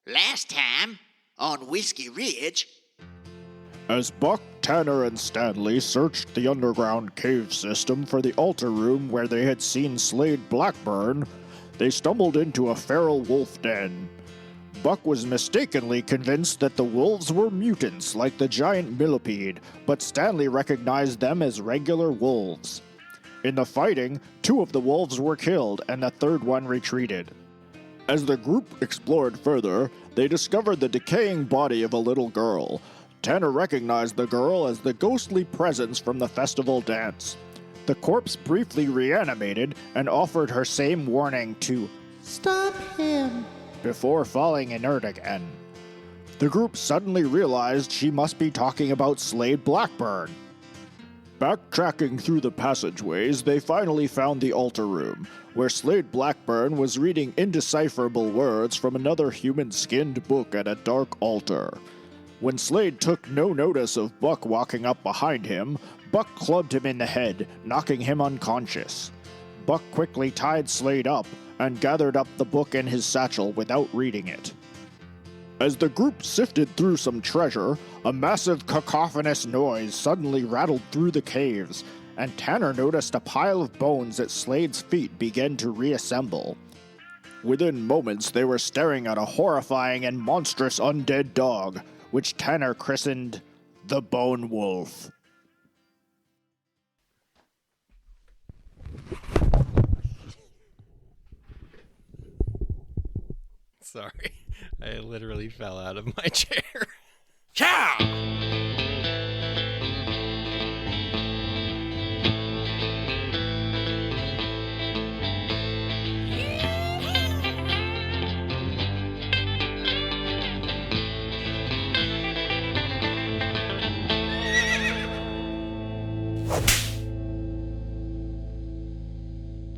Last time, on Whiskey Ridge... As Buck, Tanner, and Stanley searched the underground cave system for the altar room where they had seen Slade Blackburn, they stumbled into a feral wolf den. Buck was mistakenly convinced that the wolves were mutants like the giant millipede, but Stanley recognized them as regular wolves. In the fighting, 2 of the wolves were killed and the third one retreated. As the group explored further, they discovered the decaying body of a little girl. Tanner recognized the girl as the ghostly presence from the festival dance. The corpse briefly reanimated and offered her same warning to stop him before falling inert again. The group suddenly realized she must be talking about Slade Blackburn. Backtracking through the passageways, they finally found the altar room, where Slade Blackburn was reading indecipherable words from another human-skinned book at a dark altar. When Slade took no notice of Buck walking up behind him, Buck clubbed him in the head, knocking him unconscious. Buck quickly tied Slade up and gathered up the book in his satchel without reading it. As the group sifted through some treasure, a massive cacophonous noise suddenly rattled through the caves, and Tanner noticed a pile of bones at Slade's feet begin to reassemble. Within moments, they were staring at a horrifying and monstrous undead dog, which Tanner christened the Bone Wolf. Sorry, I literally fell out of my chair. Ciao!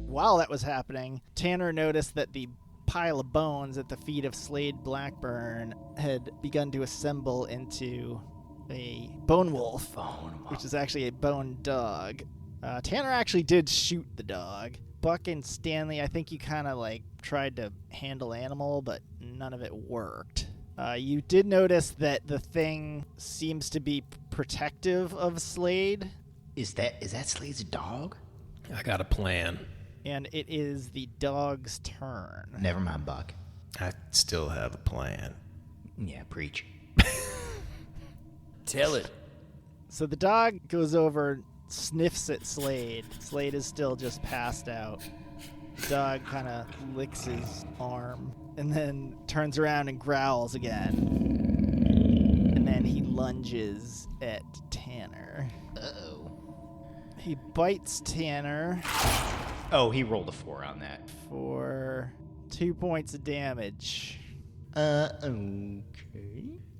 While that was happening, Tanner noticed that the pile of bones at the feet of Slade Blackburn had begun to assemble into a bone wolf, which is actually a bone dog. Tanner actually did shoot the dog. Buck and Stanley, I think you kind of tried to handle animal, but none of it worked. You did notice that the thing seems to be protective of Slade. Is that Slade's dog? I got a plan. And it is the dog's turn. Never mind, Buck. I still have a plan. Yeah, preach. Tell it. So the dog goes over, sniffs at Slade. Slade is still just passed out. The dog kind of licks his arm and then turns around and growls again. And then he lunges at Tanner. Uh-oh. He bites Tanner. Oh, he rolled a 4 on that. For 2 points of damage. Okay.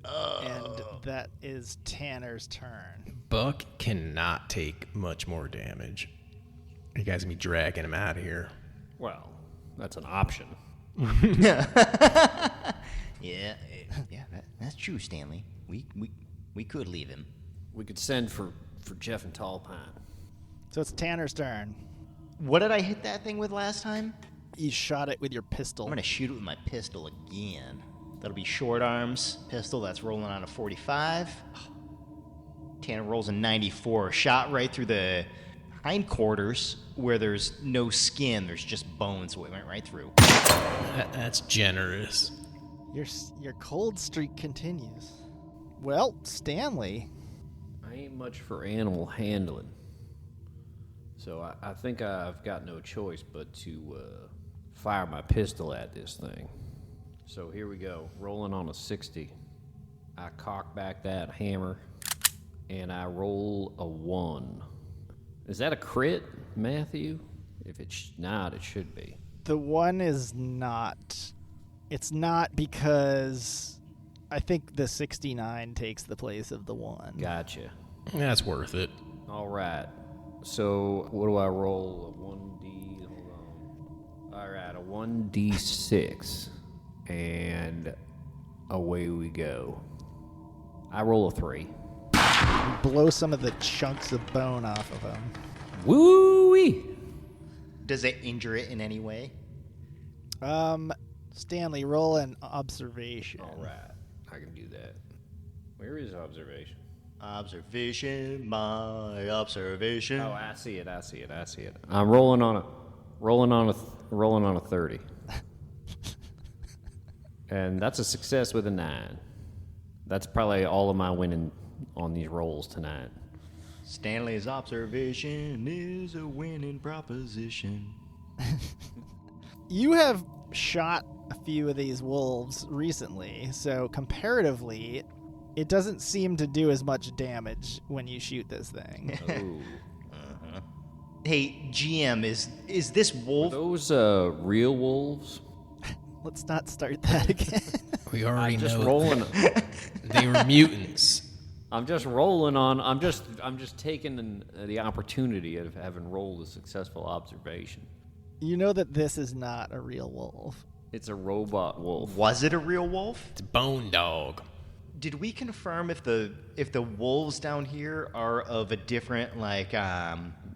And that is Tanner's turn. Buck cannot take much more damage. You guys gonna be dragging him out of here. Well, that's an option. Yeah, that's true, Stanley. We could leave him. We could send for Jeff and Tall Pine. So it's Tanner's turn. What did I hit that thing with last time? You shot it with your pistol. I'm going to shoot it with my pistol again. That'll be short arms pistol. That's rolling on a 45. Tanner rolls a 94. Shot right through the hindquarters where there's no skin. There's just bones, so it went right through. That's generous. Your cold streak continues. Well, Stanley. I ain't much for animal handling. So I think I've got no choice but to fire my pistol at this thing. So here we go. Rolling on a 60. I cock back that hammer, and I roll a 1. Is that a crit, Matthew? If it's not, it should be. The 1 is not. It's not because I think the 69 takes the place of the 1. Gotcha. That's worth it. All right. So what do I roll? A 1D. Hold on. All right, a 1D6, and away we go. I roll a 3. Blow some of the chunks of bone off of him. Woo-wee! Does it injure it in any way? Stanley, roll an observation. All right, I can do that. Where is observation? Observation, my observation. Oh, I see it. I'm rolling on a 30, and that's a success with a 9. That's probably all of my winning on these rolls tonight. Stanley's observation is a winning proposition. You have shot a few of these wolves recently, so comparatively, it doesn't seem to do as much damage when you shoot this thing. Oh, Hey, GM, is this wolf? those real wolves? Let's not start that again. We already Just know rolling. they were mutants. I'm just rolling on. I'm just taking the opportunity of having rolled a successful observation. You know that this is not a real wolf. It's a robot wolf. Was it a real wolf? It's Bone Dog. Did we confirm if the wolves down here are of a different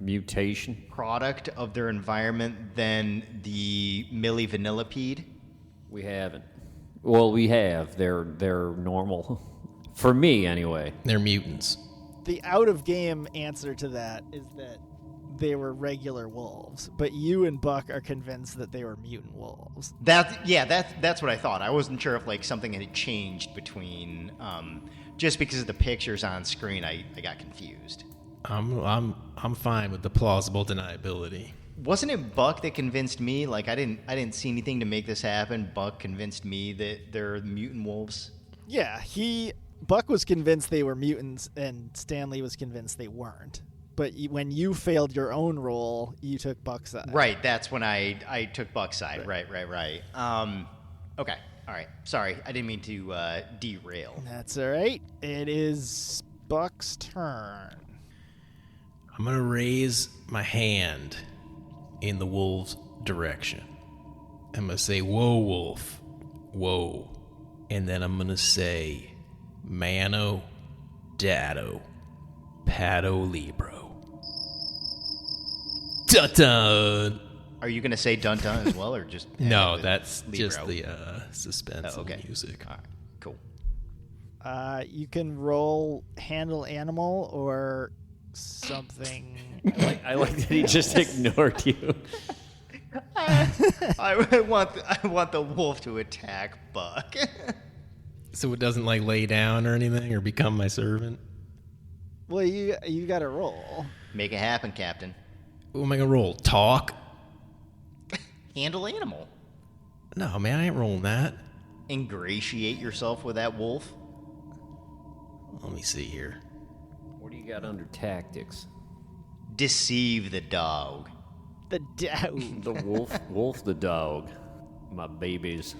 Mutation. product of their environment than the millivannillipede? We haven't. Well, we have. They're normal. For me, anyway. They're mutants. The out-of-game answer to that is that they were regular wolves, but you and Buck are convinced that they were mutant wolves. That's what I thought. I wasn't sure if something had changed between just because of the pictures on screen. I got confused. I'm fine with the plausible deniability. Wasn't it Buck that convinced me? I didn't see anything to make this happen. Buck convinced me that they're mutant wolves. Yeah, Buck was convinced they were mutants, and Stanley was convinced they weren't. But when you failed your own roll, you took Buck's side. Right, that's when I took Buck's side. Right. Okay, all right. Sorry, I didn't mean to derail. That's all right. It is Buck's turn. I'm going to raise my hand in the wolf's direction. I'm going to say, whoa, wolf. Whoa. And then I'm going to say, mano, dado, pato, libro. Dun-dun! Are you going to say dun-dun as well, or just... No, that's Libro? just the suspense Oh, okay. of music. All right, cool. You can roll handle animal or something. I like that he just ignored you. I want the wolf to attack Buck. So it doesn't lay down or anything or become my servant? Well, you got to roll. Make it happen, Captain. What am I going to roll? Talk? Handle animal. No, man, I ain't rolling that. Ingratiate yourself with that wolf. Let me see here. What do you got under tactics? Deceive the dog. The dog. The wolf the dog. My babies.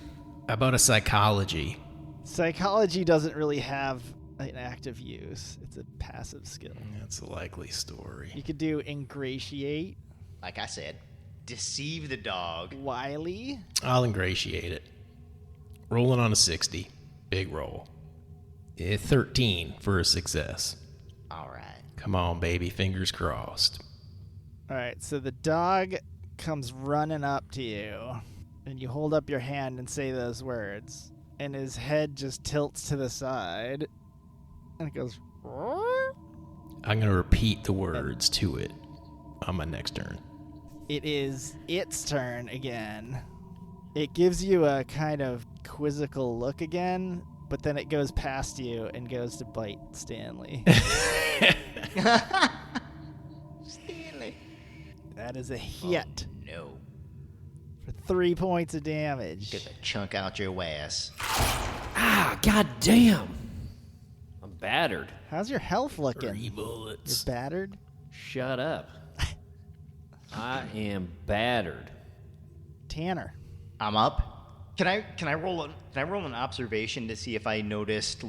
How about a psychology? Psychology doesn't really have an active use. It's a passive skill. That's a likely story. You could do ingratiate, Like I said, deceive the dog. wily. I'll ingratiate it. Rolling on a 60. Big roll. 13 for a success. All right. Come on, baby. Fingers crossed. All right, so the dog comes running up to you, and you hold up your hand and say those words, and his head just tilts to the side, and it goes... "Roar." I'm going to repeat the words to it on my next turn. It is its turn again. It gives you a kind of quizzical look again, but then it goes past you and goes to bite Stanley. Stanley. That is a hit No. for 3 points of damage. Get the chunk out your ass. Ah, goddamn! I'm battered. How's your health 3 looking? You're bullets. battered? Shut up. I am battered. Tanner. I'm up. Can I roll an observation to see if I noticed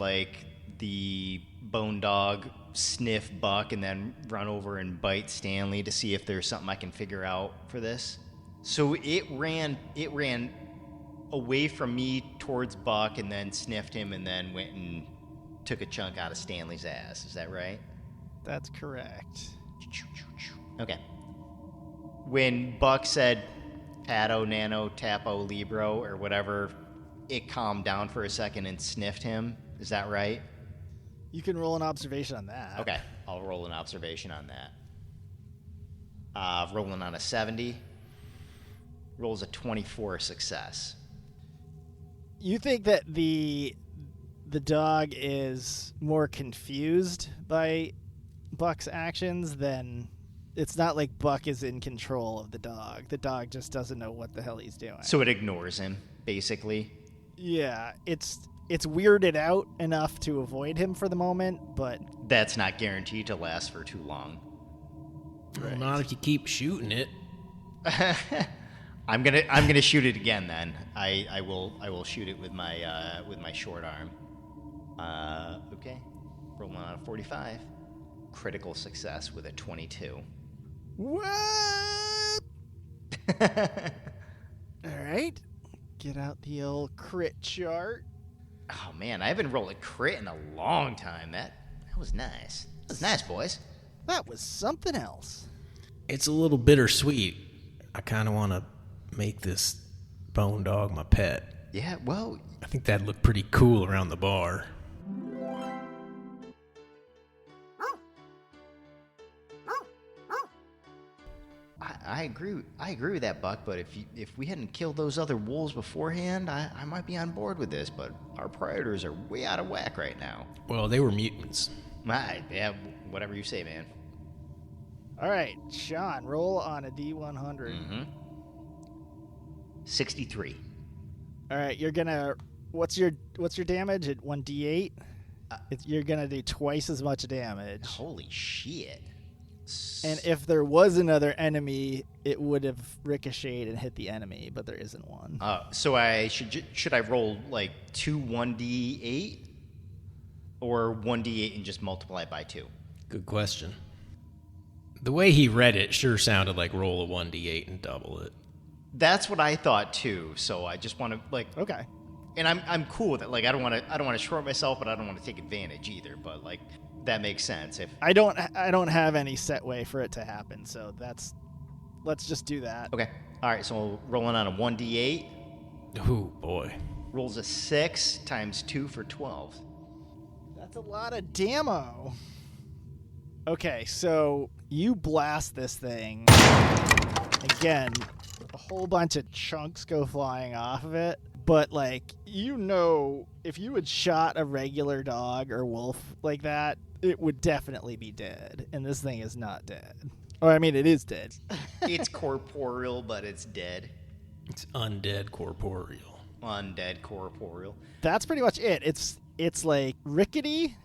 the bone dog sniff Buck and then run over and bite Stanley to see if there's something I can figure out for this? So it ran away from me towards Buck and then sniffed him and then went and took a chunk out of Stanley's ass. Is that right? That's correct. Okay. When Buck said, Pato, Nano, Tapo, Libro, or whatever, it calmed down for a second and sniffed him. Is that right? You can roll an observation on that. Okay, I'll roll an observation on that. Rolling on a 70. Rolls a 24 success. You think that the dog is more confused by Buck's actions than... It's not like Buck is in control of the dog. The dog just doesn't know what the hell he's doing. So it ignores him, basically. Yeah, it's weirded out enough to avoid him for the moment, but... That's not guaranteed to last for too long. Well, not if you keep shooting it. I'm gonna shoot it again then. I will shoot it with my short arm. Okay. Rolling on a 45. Critical success with a 22. What? All right. Get out the old crit chart. Oh man, I haven't rolled a crit in a long time. That was nice. That was nice, boys. That was something else. It's a little bittersweet. I kind of want to make this bone dog my pet. Yeah, well, I think that'd look pretty cool around the bar. I agree. I agree with that, Buck. But if we hadn't killed those other wolves beforehand, I might be on board with this. But our predators are way out of whack right now. Well, they were mutants. Yeah, whatever you say, man. All right, Sean, roll on a D100. 63. All right, you're gonna. What's your damage at 1d8? You're gonna do twice as much damage. Holy shit! And if there was another enemy, it would have ricocheted and hit the enemy, but there isn't one. So I should I roll like 2 1d8 or 1d8 and just multiply it by 2? Good question. The way he read it sure sounded like roll a 1d8 and double it. That's what I thought too. So I just want to like Okay. And I'm cool with it. Like I don't want to short myself, but I don't want to take advantage either. But like that makes sense. If I don't have any set way for it to happen, so let's just do that. okay, all right. So rolling on a 1d8 Oh boy. rolls a 6 times 2 for 12. That's a lot of damo. Okay, so you blast this thing. Again, a whole bunch of chunks go flying off of it. But, like, if you had shot a regular dog or wolf like that, it would definitely be dead. And this thing is not dead. Or, I mean, it is dead. It's corporeal, but it's dead. It's undead corporeal. Undead corporeal. That's pretty much it. It's like rickety.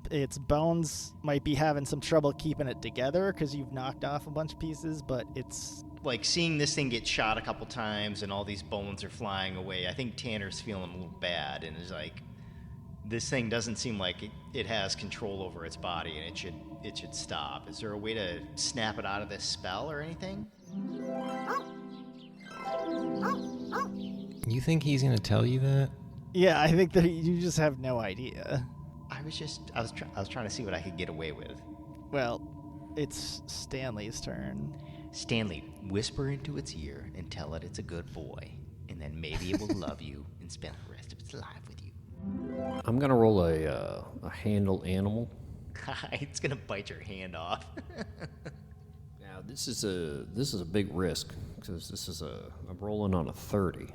Its bones might be having some trouble keeping it together because you've knocked off a bunch of pieces, but it's... Like, seeing this thing get shot a couple times and all these bones are flying away, I think Tanner's feeling a little bad and is like, this thing doesn't seem like it has control over its body and it should stop. Is there a way to snap it out of this spell or anything? You think he's gonna tell you that? Yeah, I think that you just have no idea. I was trying to see what I could get away with. Well, it's Stanley's turn. Stanley, whisper into its ear and tell it it's a good boy, and then maybe it will love you and spend the rest of its life with you. I'm gonna roll a handle animal. It's gonna bite your hand off. Now this is a big risk because I'm rolling on a 30.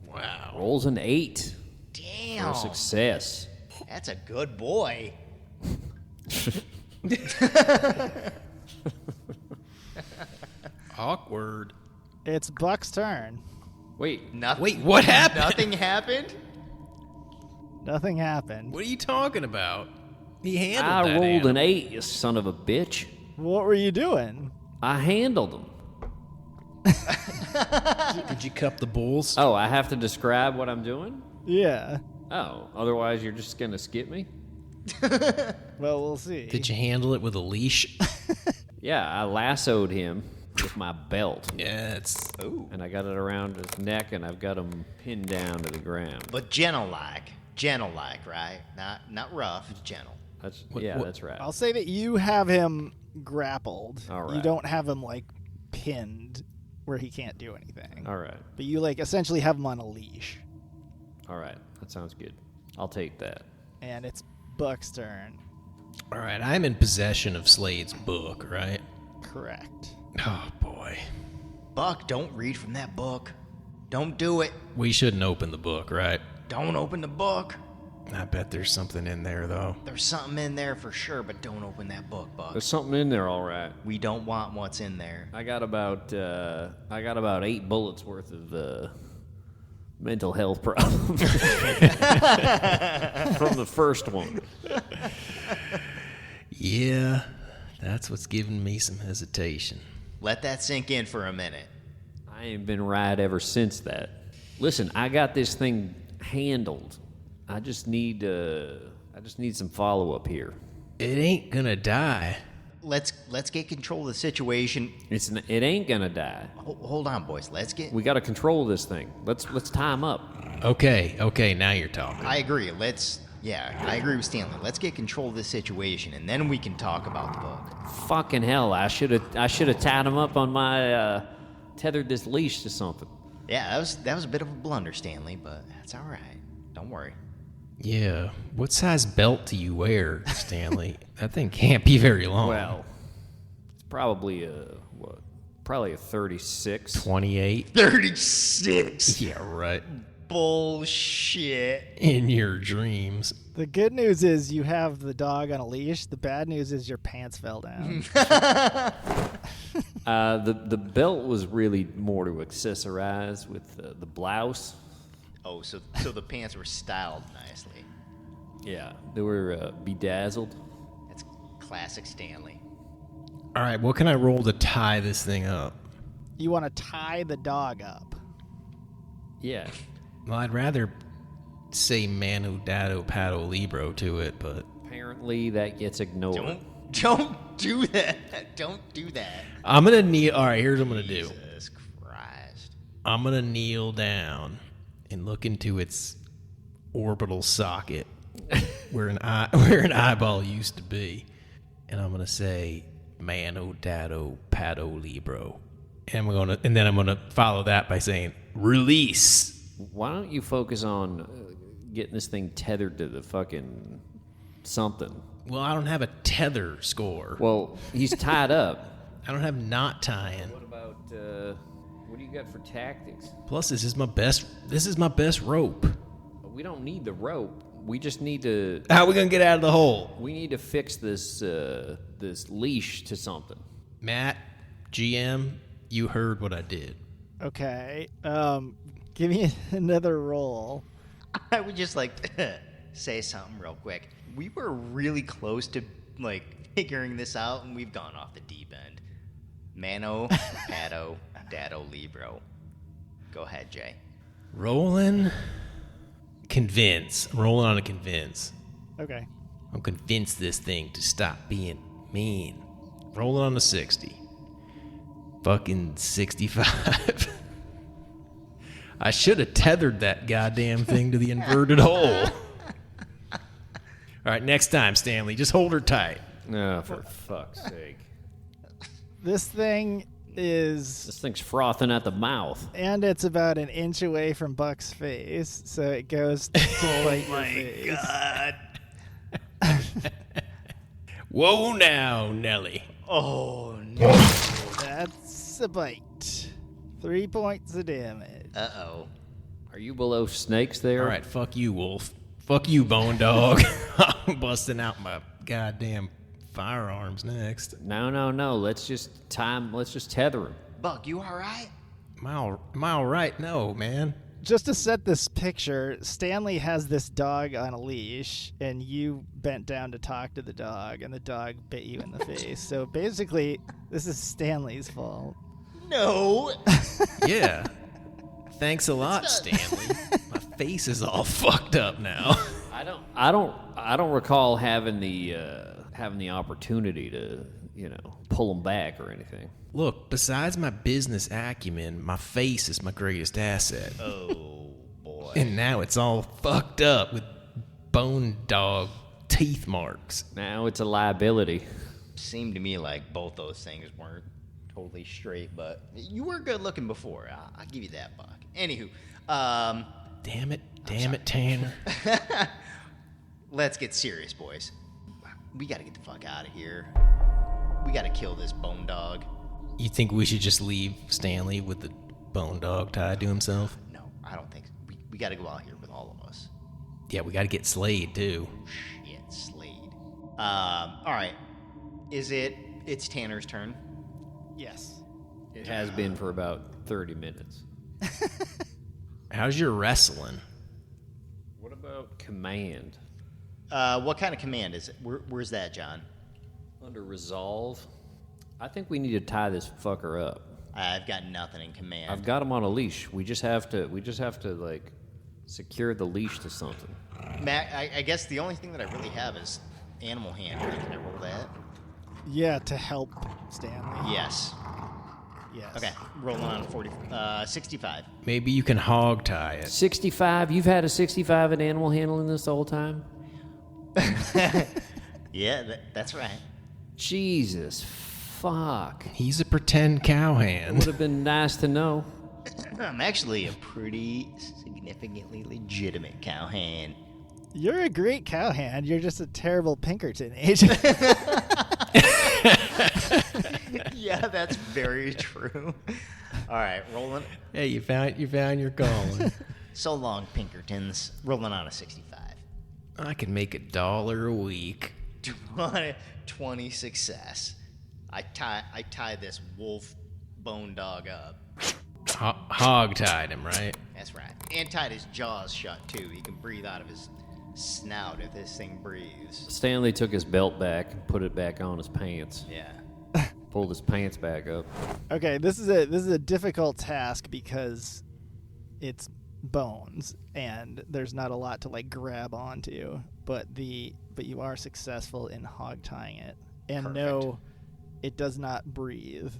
Wow. Rolls an 8 Damn, for success. that's a good boy. Awkward. It's Buck's turn. Wait, Nothing. Wait, what happened? Nothing happened. Nothing happened. What are you talking about? He handled I that rolled animal. an 8, you son of a bitch. What were you doing? I handled them. Did you cup the bulls? Oh, I have to describe what I'm doing? Yeah. Oh, otherwise you're just gonna skip me? Well, we'll see. Did you handle it with a leash? Yeah, I lassoed him with my belt. Yeah, it's... Ooh. And I got it around his neck, and I've got him pinned down to the ground. But gentle-like, right? Not rough, gentle. That's What- that's right. I'll say that you have him grappled. All You right. don't have him, like, pinned where he can't do anything. All right. But you like essentially have him on a leash, All right. That sounds good. I'll take that. and it's Buck's turn. All right, I'm in possession of Slade's book, right? Correct. Oh, boy. Buck, don't read from that book. Don't do it. We shouldn't open the book, right? Don't open the book. I bet there's something in there, though. There's something in there for sure, but don't open that book, Buck. There's something in there, all right. We don't want what's in there. I got about 8 bullets worth of mental health problems from the first one. Yeah, that's what's giving me some hesitation. Let that sink in for a minute. I ain't been right ever since that. Listen, I got this thing handled. I just need some follow up here. It ain't gonna die. Let's get control of the situation. It ain't gonna die. Hold on, boys. We got to control this thing. Let's tie him up. Okay, now you're talking. I agree. I agree with Stanley. Let's get control of this situation, and then we can talk about the book. Fucking hell! I should have tied him up on my tethered this leash to something. Yeah, that was a bit of a blunder, Stanley, but that's all right. Don't worry. Yeah, what size belt do you wear, Stanley? That thing can't be very long. Well, it's probably a 36. 28? 36. Yeah, right. Bullshit. In your dreams. The good news is you have the dog on a leash. The bad news is your pants fell down. The belt was really more to accessorize with the blouse. Oh, so the pants were styled nicely. Yeah, they were bedazzled. That's classic Stanley. All right, what can I roll to tie this thing up? You want to tie the dog up. Yeah. Well, I'd rather say Manu Dado Pato Libro to it, but Apparently that gets ignored. Don't do that. Don't do that. I'm gonna kneel. All right, here's what I'm gonna do. Jesus Christ. I'm gonna kneel down and look into its orbital socket where an eyeball used to be, and I'm gonna say Manu Dado Pato Libro, and then I'm gonna follow that by saying release. Why don't you focus on getting this thing tethered to the fucking something? Well, I don't have a tether score. Well, he's tied up. I don't have knot tying. What about what do you got for tactics? Plus, this is my best rope. We don't need the rope. We just need to. How are we gonna get out of the hole? We need to fix this this leash to something. Matt, GM, you heard what I did. Okay. Give me another roll. I would just like to say something real quick. We were really close to figuring this out, and we've gone off the deep end. Mano, Pato, Dado, Libro. Go ahead, Jay. Rolling. Convince. I'm rolling on a convince. Okay. I'm convinced this thing to stop being mean. Rolling on a 60. Fucking 65. I should have tethered that goddamn thing to the inverted hole. All right, next time, Stanley, just hold her tight. Oh, for fuck's sake. This thing is, This thing's frothing at the mouth. and it's about an inch away from Buck's face, so it goes to bite your face. God. Whoa now, Nelly. Oh, no. That's a bite. 3 points of damage. Uh-oh. Are you below snakes there? All right, fuck you, Wolf. Fuck you, Bone Dog. I'm busting out my goddamn firearms next. No. Let's just tether him. Buck, you all right? Am I all right? No, man. Just to set this picture, Stanley has this dog on a leash, and you bent down to talk to the dog, and the dog bit you in the face. So basically, this is Stanley's fault. No. Yeah. Thanks a lot, Stanley. My face is all fucked up now. I don't recall having the opportunity to, pull him back or anything. Look, besides my business acumen, my face is my greatest asset. Oh, boy. And now it's all fucked up with Bone Dog teeth marks. Now it's a liability. Seemed to me like both those things weren't totally straight, but you were good looking before. I'll give you that, Buck. Anywho, Damn it, Tanner. let's get serious, boys. We gotta get the fuck out of here. We gotta kill this bone dog. You think we should just leave Stanley with the bone dog tied to himself? No, I don't think so. We gotta go out here with all of us. Yeah, we got to get Slade too. Shit, Slade. All right. It's Tanner's turn. Yes. It has been for about 30 minutes. How's your wrestling? What about command? What kind of command is it? Where's that, John? Under resolve, I think we need to tie this fucker up. I've got nothing in command. I've got him on a leash. We just have to like secure the leash to something. Matt, I guess the only thing that I really have is animal handling. Can I roll that? Yeah, to help Stanley. Yes. Yes. Okay, rolling on 65. Maybe you can hog tie it. 65? You've had a 65 in animal handling this whole time? Yeah, that's right. Jesus, fuck. He's a pretend Would cowhand. have been nice to know. I'm actually a pretty significantly legitimate cowhand. You're a great cowhand. You're just a terrible Pinkerton agent. Yeah, that's very true. All right, rolling. Hey, you found your calling. So long, Pinkertons. Rolling on a 65. I can make $1 a week. 20 success. I tie this wolf bone dog up. Hog tied him, right? That's right. And tied his jaws shut too. He can breathe out of his snout if this thing breathes. Stanley took his belt back and put it back on his pants. Yeah. Pulled his pants back up. Okay, this is a difficult task because it's bones and there's not a lot to like grab onto, but you are successful in hog tying it. And Perfect. no, it does not breathe.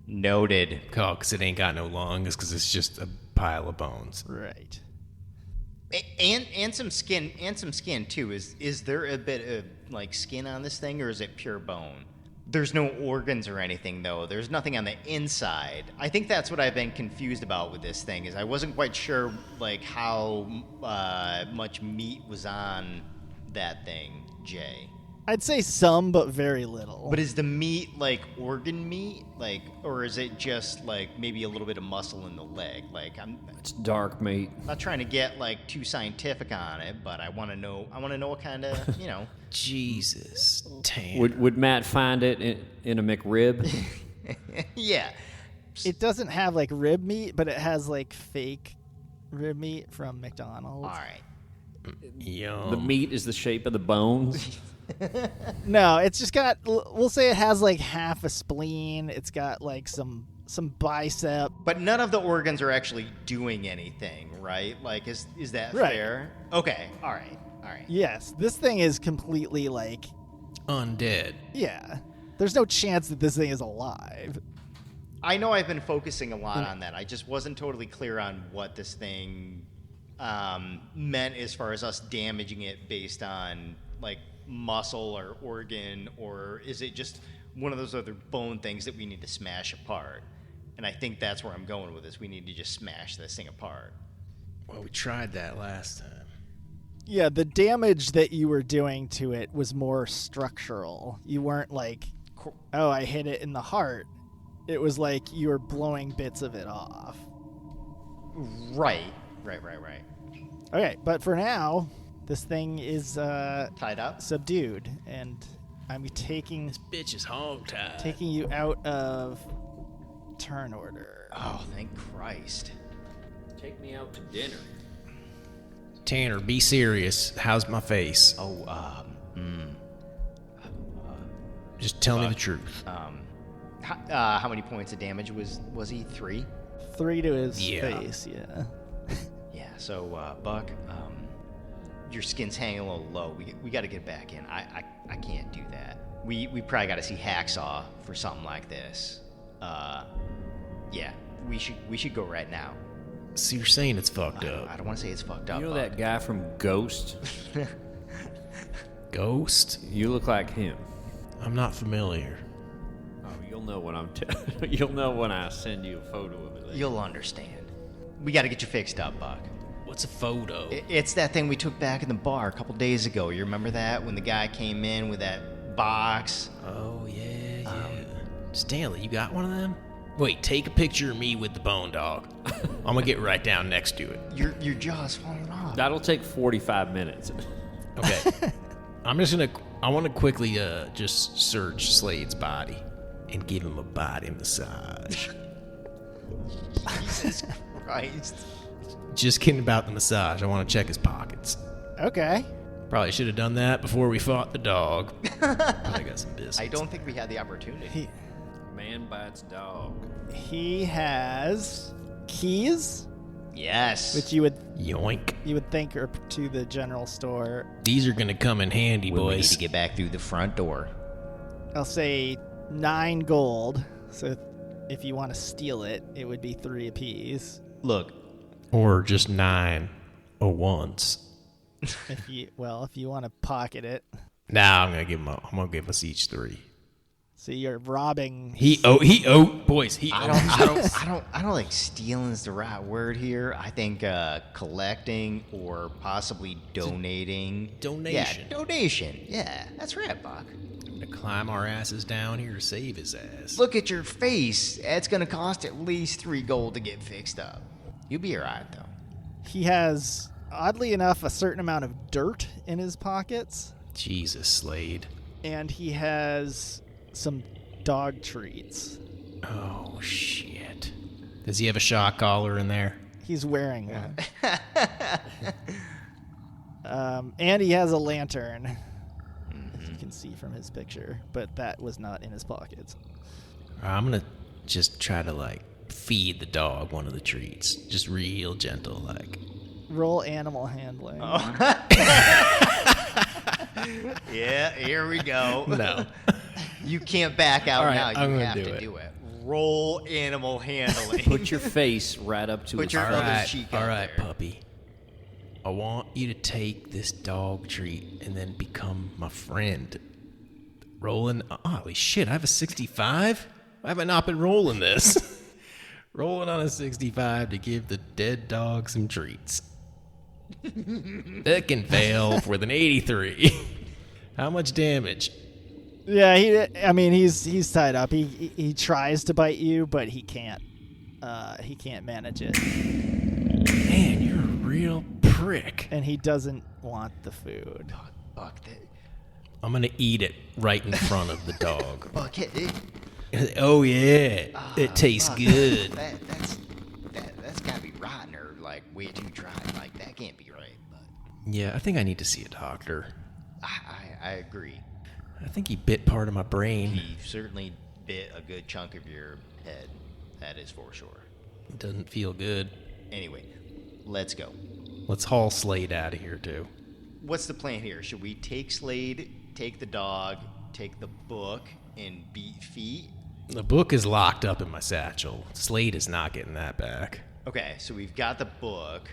Noted. Oh, because it ain't got no lungs, because it's just a pile of bones. Right. And some skin too. Is there a bit of like skin on this thing, or is it pure bone? There's no organs or anything though. There's nothing on the inside. I think that's what I've been confused about with this thing. Is I wasn't quite sure like how much meat was on that thing, Jay. I'd say some, but very little. But is the meat like organ meat, like, or is it just like maybe a little bit of muscle in the leg? Like, It's dark meat. not trying to get like too scientific on it, but I want to know what kind of, you know. Jesus, Tanner. Would Matt find it in a McRib? Yeah. It doesn't have like rib meat, but it has like fake rib meat from McDonald's. All right. Yum. The meat is the shape of the bones. No, it's just got. We'll say it has like half a spleen. It's got like some bicep. But none of the organs are actually doing anything, right? Like, is that Right. fair? Okay. All right. Yes, this thing is completely like. Undead. Yeah, there's no chance that this thing is alive. I know I've been focusing a lot on that. I just wasn't totally clear on what this thing meant as far as us damaging it based on like muscle or organ, or is it just one of those other bone things that we need to smash apart? And I think that's where I'm going with this. We need to just smash this thing apart. Well, we tried that last time. Yeah, the damage that you were doing to it was more structural. You weren't like, oh, I hit it in the heart. It was like you were blowing bits of it off. Right. Okay, but for now, this thing is Tied up? subdued, and I'm taking Bitch is hog tied. you out of turn order. Oh, thank Christ. Take me out to dinner. Tanner, be serious. How's my face? Oh, Just tell me the truth. how many points of damage was he? 3? 3 to his Yeah. face, yeah. Yeah, so, Buck, your skin's hanging a little low. We got to get back in. I can't do that. We probably got to see Hacksaw for something like this. Yeah, we should go right now. So you're saying it's fucked up. I don't want to say it's fucked up. You know Buck. that guy from Ghost? Ghost? You look like him. I'm not familiar. Oh, You'll know when you'll know when I send you a photo of it. You'll understand. We got to get you fixed up, Buck. What's a photo? It's that thing we took back in the bar a couple days ago. You remember that? When the guy came in with that box? Oh, yeah. Stanley, you got one of them? Wait, take a picture of me with the bone dog. I'm gonna get right down next to it. Your jaw's falling off. That'll take 45 minutes. Okay. I want to quickly just search Slade's body and give him a body massage. Jesus Christ. Just kidding about the massage. I want to check his pockets. Okay. Probably should have done that before we fought the dog. Probably got some business. I don't think we had the opportunity. Man bites dog. He has keys, Yes. which you would Yoink. think are to the general store. These are gonna come in handy, We need boys. to get back through the front door. I'll say 9 gold. So if you want to steal it, it would be 3 apiece. Look, Or just 9 ones. If you want to pocket it, Nah, I'm gonna give us each 3. so you're robbing. Boys. I don't think stealing's the right word here. I think collecting or possibly donating. donation. Yeah, donation. Yeah, that's right, Buck. To climb our asses down here to save his ass. Look at your face. It's going to cost at least 3 gold to get fixed up. You'll be all right, though. He has, oddly enough, a certain amount of dirt in his pockets, Jesus, Slade. and he has some dog treats. Oh, shit. Does he have a shock collar in there? He's wearing one. And he has a lantern, as you can see from his picture, but that was not in his pockets. I'm gonna just try to, feed the dog one of the treats. Just real gentle, Roll animal handling. Yeah, here we go. No. You can't back out All right, now. You I'm gonna have do to it. do it. Roll animal handling. Put your face right up to Put his your face. other cheek All out right, there. puppy. I want you to take this dog treat and then become my friend. Rolling. Holy shit, I have a 65? Why have I not been rolling this? Rolling on a 65 to give the dead dog some treats. That can fail with an 83. How much damage? Yeah, he's tied up. He tries to bite you, but he can't. He can't manage it, Man, you're a real prick. and he doesn't want the food. Buck, I'm gonna eat it right in front of the dog. Buck, Oh yeah, it tastes Buck, good. That's gotta be rotten or way too dry. That can't be right. But Yeah, I think I need to see a doctor. I agree. I think he bit part of my brain. He certainly bit a good chunk of your head. That is for sure. It doesn't feel good. Anyway, let's go. Let's haul Slade out of here too. What's the plan here? Should we take Slade, take the dog, take the book, and beat feet? The book is locked up in my satchel. Slade is not getting that back. Okay, so we've got the book.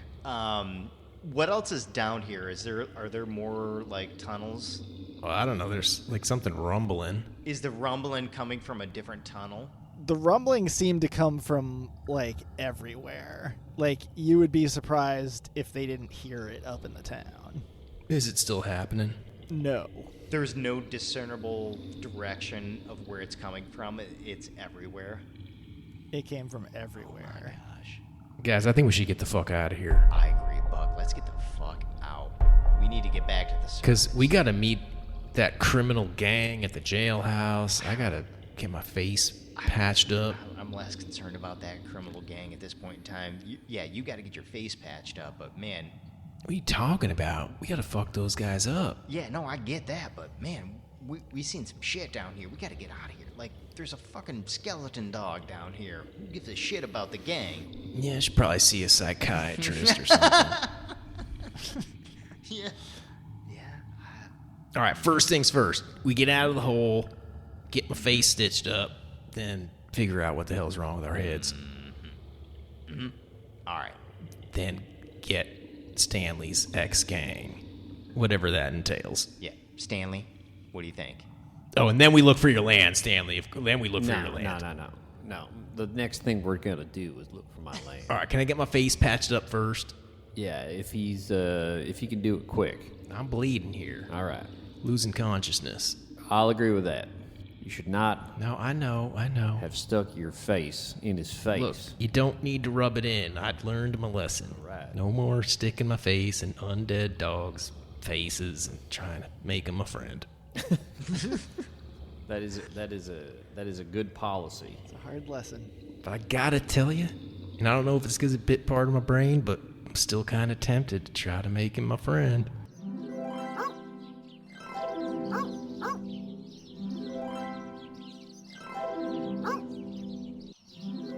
What else is down here? Are there more tunnels? Well, I don't know. There's something rumbling. Is the rumbling coming from a different tunnel? The rumbling seemed to come from everywhere. You would be surprised if they didn't hear it up in the town. Is it still happening? No. There's no discernible direction of where it's coming from. It's everywhere. It came from everywhere. Gosh. Guys, I think we should get the fuck out of here. I agree, Buck. Let's get the fuck out. We need to get back to the surface. Because we got to meet that criminal gang at the jailhouse. I got to get my face patched up. I'm less concerned about that criminal gang at this point in time. You got to get your face patched up, but man, What are you talking about? We got to fuck those guys up. yeah, no, I get that, but man, we seen some shit down here. We got to get out of here. There's a fucking skeleton dog down here. Who gives a shit about the gang? Yeah, I should probably see a psychiatrist or something. Yeah. All right, first things first. We get out of the hole, get my face stitched up, then figure out what the hell's wrong with our heads. All right. Then get Stanley's ex-gang, whatever that entails. Yeah, Stanley, what do you think? Oh, and then we look for your land, Stanley. Then we look for your land. No. The next thing we're gonna do is look for my land. All right, can I get my face patched up first? Yeah, if he can do it quick. I'm bleeding here. All right, Losing consciousness. I'll agree with that. You should not No, I know. have stuck your face in his face. Look, you don't need to rub it in. I've learned my lesson. Right. No more sticking my face in undead dogs' faces and trying to make them a friend. That is a good policy. It's a hard lesson. But I gotta tell you, and I don't know if it's because it bit part of my brain, but I'm still kind of tempted to try to make him my friend.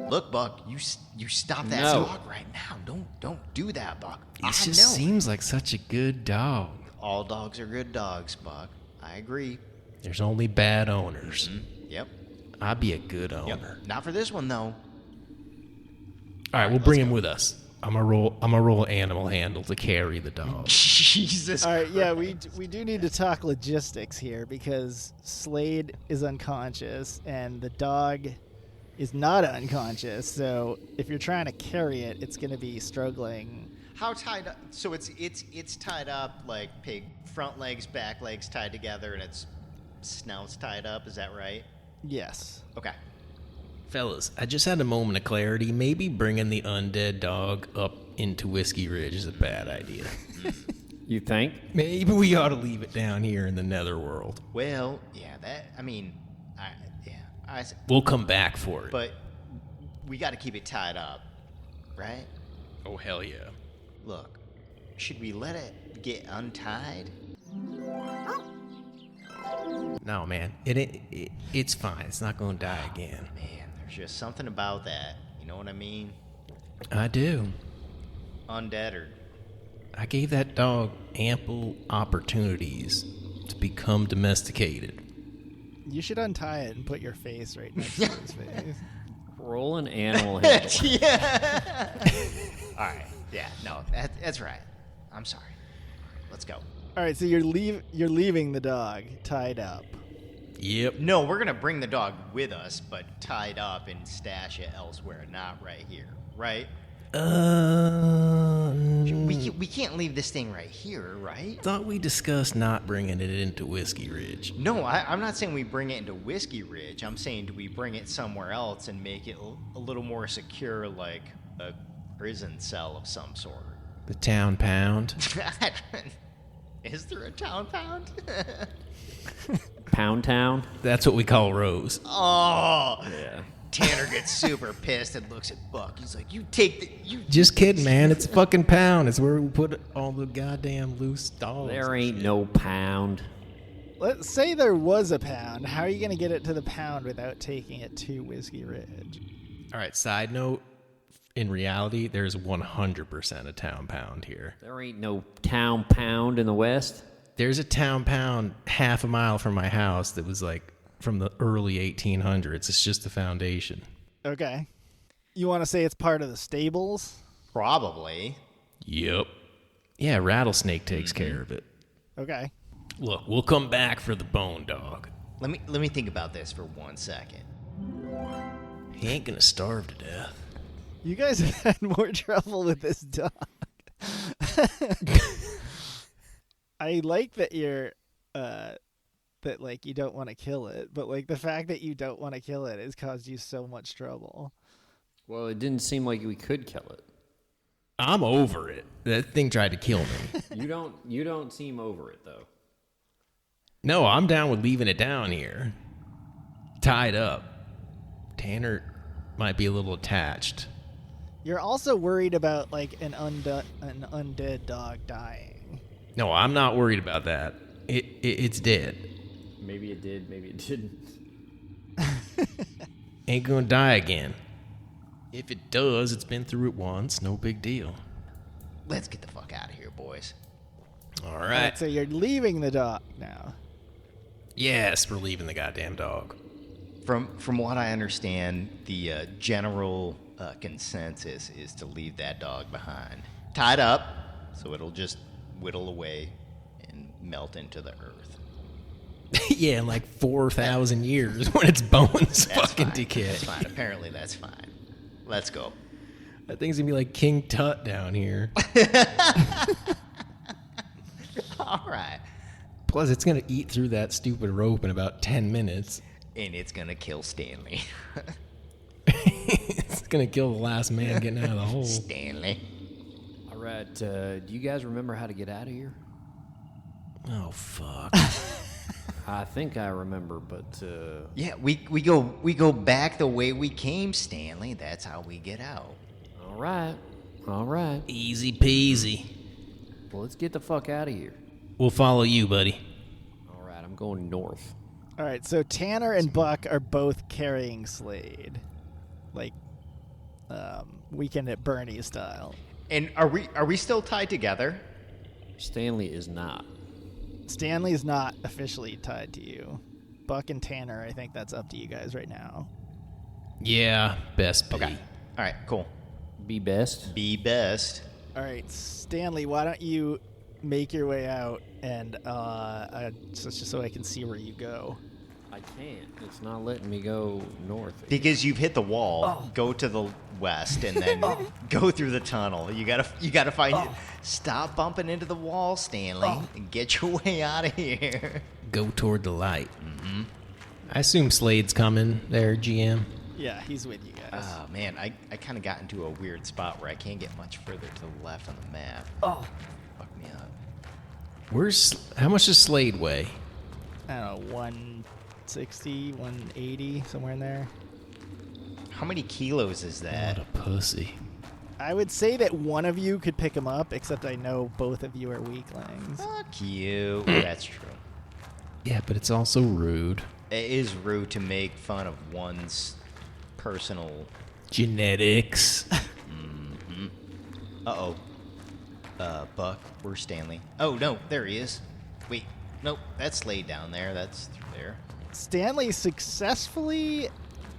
Look, Buck, you stop that No. dog right now. Don't do that, Buck. He I just know. seems like such a good dog. All dogs are good dogs, Buck. I agree. There's only bad owners. Yep. I'd be a good owner. Yep. Not for this one though. All right, we'll bring him with us. I'm gonna roll animal handle to carry the dog. Jesus. All right, yeah, we do need to talk logistics here because Slade is unconscious and the dog is not unconscious. So if you're trying to carry it, it's going to be struggling. How tied up? So it's tied up like pig, front legs, back legs tied together, and its snout's tied up. Is that right? Yes. Okay. Fellas, I just had a moment of clarity. Maybe bringing the undead dog up into Whiskey Ridge is a bad idea. You think? Maybe we ought to leave it down here in the netherworld. Well, yeah. We'll come back for it. But we got to keep it tied up, right? Oh, hell yeah. Look, should we let it get untied? No, man. It's fine. It's not going to die again. Man, there's just something about that. You know what I mean? I do. Undead or I gave that dog ample opportunities to become domesticated. You should untie it and put your face right next to his face. Roll an animal handle. yeah. All right. Yeah. No, that's right. I'm sorry. Let's go. All right, so you're leaving the dog tied up. Yep. No, we're gonna bring the dog with us, but tied up and stash it elsewhere, not right here. Right? We can't leave this thing right here, right? Thought we discussed not bringing it into Whiskey Ridge. No, I'm not saying we bring it into Whiskey Ridge. I'm saying do we bring it somewhere else and make it a little more secure, like a prison cell of some sort? The town pound. Is there a town pound? Pound Town? That's what we call Rose. Oh, Yeah. Tanner gets super pissed and looks at Buck. He's like, "You take the you." Just kidding, man. It's a fucking pound. It's where we put all the goddamn loose dogs. There ain't no pound. Let's say there was a pound. How are you going to get it to the pound without taking it to Whiskey Ridge? All right, side note. In reality, there's 100% a town pound here. There ain't no town pound in the West. There's a town pound half a mile from my house that was like from the early 1800s. It's just the foundation. Okay. You want to say it's part of the stables? Probably. Yep. Yeah, Rattlesnake takes care of it. Okay. Look, we'll come back for the bone dog. Let me think about this for 1 second. He ain't gonna starve to death. You guys have had more trouble with this dog. I like that you're that like you don't want to kill it, but like the fact that you don't want to kill it has caused you so much trouble. Well, it didn't seem like we could kill it. I'm over it. That thing tried to kill me. You don't seem over it though. No, I'm down with leaving it down here. Tied up. Tanner might be a little attached. You're also worried about like an undead dog dying. No, I'm not worried about that. It's dead. Maybe it did, maybe it didn't. Ain't gonna die again. If it does, it's been through it once. No big deal. Let's get the fuck out of here, boys. All Right, right. so you're leaving the dog now. Yes, we're leaving the goddamn dog. From what I understand, the general consensus is to leave that dog behind, tied up, so it'll just whittle away and melt into the earth. Yeah, in like 4,000 years when its bones That's fucking fine. decay. That's fine. Apparently, that's fine. Let's go. That thing's gonna be like King Tut down here. All right. Plus, it's gonna eat through that stupid rope in about 10 minutes. And it's going to kill Stanley. It's gonna kill the last man getting out of the hole. Stanley. All right, do you guys remember how to get out of here? Oh fuck! I think I remember, but Yeah, we go back the way we came, Stanley. That's how we get out. all right. Easy peasy. Well, let's get the fuck out of here. We'll follow you, buddy. All right, I'm going north. All right, so Tanner and Buck are both carrying Slade, like Weekend at Bernie style. And are we still tied together? Stanley is not. Stanley's not officially tied to you. Buck and Tanner, I think that's up to you guys right now. Yeah, best be. Okay. All right, cool. Be best. Be best. All right, Stanley, why don't you make your way out and just so I can see where you go. I can't. It's not letting me go north. Because you've hit the wall. Go to the west and then go through the tunnel. You gotta find. Stop bumping into the wall, Stanley, and get your way out of here. Go toward the light. Mm-hmm. I assume Slade's coming there, GM. Yeah, he's with you guys. Oh man, I kind of got into a weird spot where I can't get much further to the left on the map. Fuck me up. How much does Slade weigh? I don't know, 160, 180, somewhere in there. How many kilos is that? What a pussy. I would say that one of you could pick him up, except I know both of you are weaklings. Fuck you. That's true. Yeah, but it's also rude. It is rude to make fun of one's personal. Genetics. Uh-oh. Buck, where's Stanley? Oh, no, there he is. Wait, nope, that's Slade down there. That's through there. Stanley successfully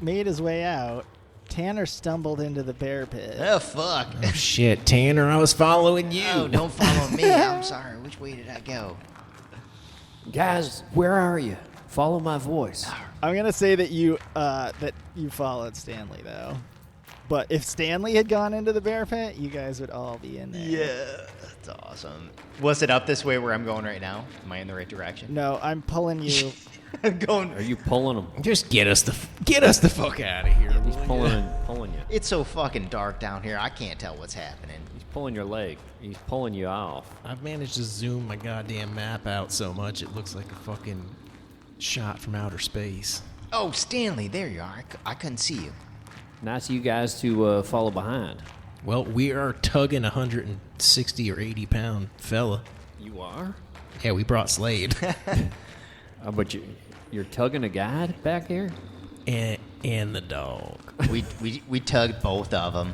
made his way out. Tanner stumbled into the bear pit. Oh, fuck. Oh, shit, Tanner, I was following you. Oh, don't follow me. I'm sorry. Which way did I go? Guys, where are you? Follow my voice. I'm gonna say that you followed Stanley though. But if Stanley had gone into the bear pit, you guys would all be in there. Yeah, that's awesome. Was it up this way where I'm going right now? Am I in the right direction? No, I'm pulling you. I'm going. Are you pulling him? Just get us the fuck out of here. He's pulling you. It's so fucking dark down here. I can't tell what's happening. He's pulling your leg. He's pulling you off. I've managed to zoom my goddamn map out so much it looks like a fucking shot from outer space. Oh, Stanley, there you are. I couldn't see you. Nice of you guys to follow behind. Well, we are tugging a 160 or 80 pound fella. You are? Yeah, we brought Slade. But you're tugging a guide back here? and the dog. We tugged both of them.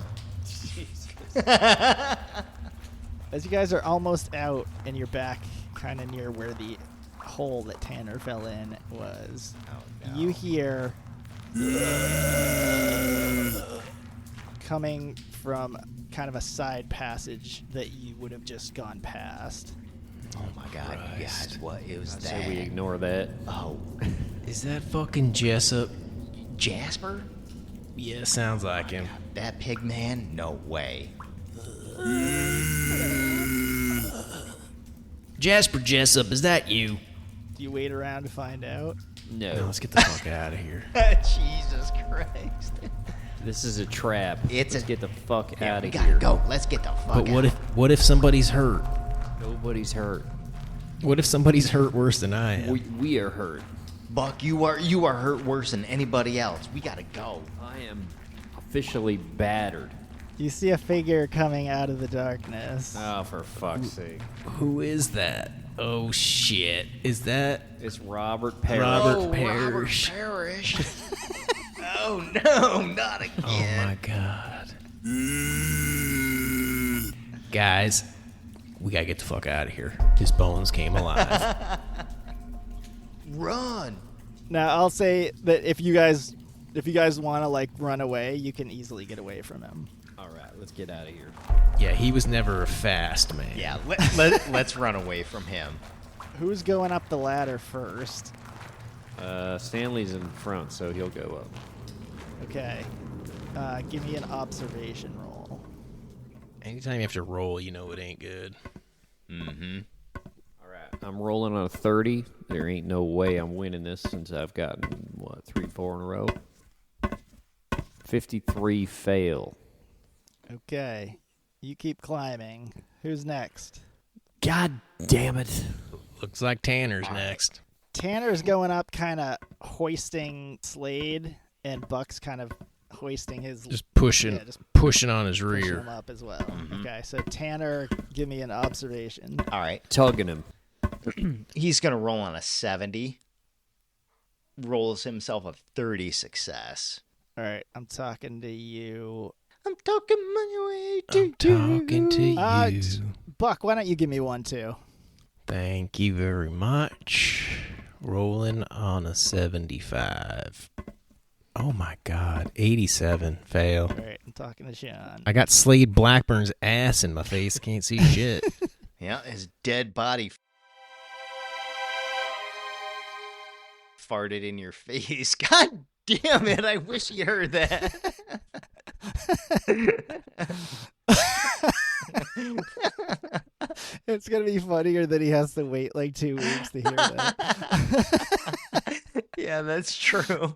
As you guys are almost out and you're back kind of near where the hole that Tanner fell in was, you hear coming from kind of a side passage that you would have just gone past. Oh my God, you guys, what is I that? say we ignore that. Oh, Is that fucking Jessup? Jasper? Yeah, sounds like him. That pig man? No way. Jasper Jessup, is that you? Do you wait around to find out? No, No. let's get the fuck out of here. Jesus Christ. This is a trap. It's Let's a- get the fuck Yeah, out we of gotta here. go. Let's get the fuck But out. what if somebody's hurt? Nobody's hurt. What if somebody's hurt worse than I am? We are hurt. Buck, you are hurt worse than anybody else. We gotta go. I am officially battered. You see a figure coming out of the darkness. Oh, for fuck's sake. Who is that? Oh shit! Is that It's Robert Parrish. Robert Parrish? Robert Parrish. Oh no, not Oh again. my god! Guys, we gotta get the fuck out of here. His bones came alive. Run. Now I'll say that if you guys want to like run away, you can easily get away from him. All right, let's get out of here. Yeah, he was never a fast man. Yeah, let's run away from him. Who's going up the ladder first? Stanley's in front, so he'll go up. Okay. Give me an observation roll. Anytime you have to roll, you know it ain't good. Mm-hmm. All right. I'm rolling on a 30. There ain't no way I'm winning this since I've gotten, 3, 4 in a row. 53 fail. Okay. You keep climbing. Who's next? God damn it. Looks like Tanner's next. Tanner's going up, kind of hoisting Slade, and Buck's kind of hoisting his... Just pushing, just pushing on his pushing rear. him up as well. Okay, so Tanner, give me an observation. All right. Tugging him. He's going to roll on a 70. Rolls himself a 30 success. All right, I'm talking to you. I'm talking my way to I'm talking to you. Buck, why don't you give me one, too? Thank you very much. Rolling on a 75. Oh my God, 87 fail. All right, I'm talking to Sean. I got Slade Blackburn's ass in my face. Can't see shit. Yeah, his dead body farted in your face. God damn it, I wish you heard that. It's going to be funnier that he has to wait like 2 weeks to hear that. Yeah, that's true.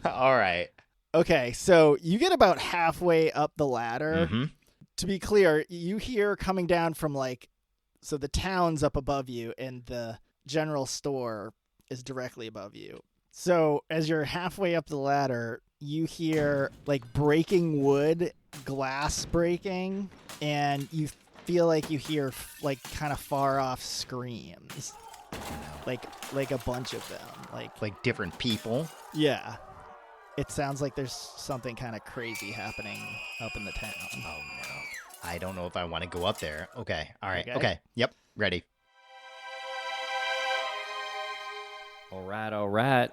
All right. Okay, so you get about halfway up the ladder. Mm-hmm. To be clear, you hear coming down from so the town's up above you and the general store is directly above you. So as you're halfway up the ladder, you hear breaking wood, glass breaking, and you feel like you hear kind of far off screams. Like a bunch of them. Like different people. Yeah. It sounds like there's something kind of crazy happening up in the town. Oh, no. I don't know if I want to go up there. Okay. All right. Okay. Okay. Yep. Ready. All right.